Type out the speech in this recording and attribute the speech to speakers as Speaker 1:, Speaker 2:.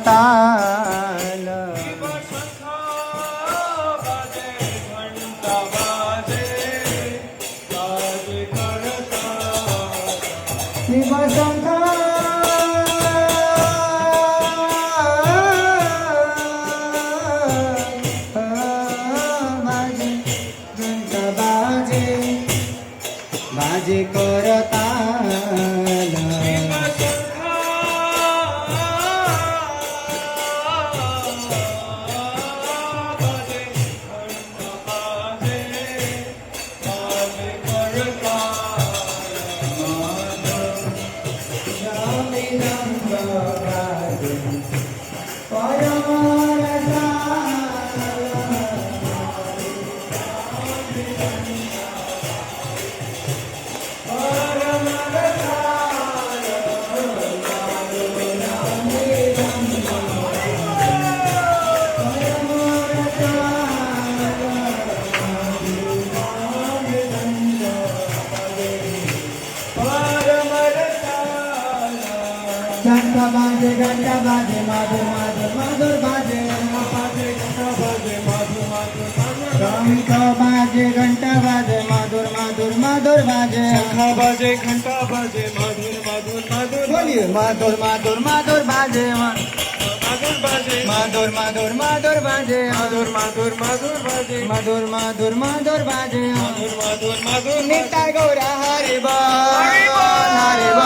Speaker 1: ताल शिवशंख बाजे करताल घंटा बाजे माधुर माधुर माधुर बाजे घंटा बाजे माधुर माधुर माधुर बाजे
Speaker 2: शंखा बाजे घंटा बाजे माधुर माधुर माधुर
Speaker 1: बोलिए माधुर माधुर माधुर बाजे
Speaker 2: माधुर बाजे
Speaker 1: माधुर माधुर माधुर बाजे
Speaker 2: माधुर माधुर माधुर बाजे
Speaker 1: माधुर माधुर माधुर बाजे
Speaker 2: माधुर माधुर माधुर
Speaker 1: निताय गौरा हरि बोल हरि बोल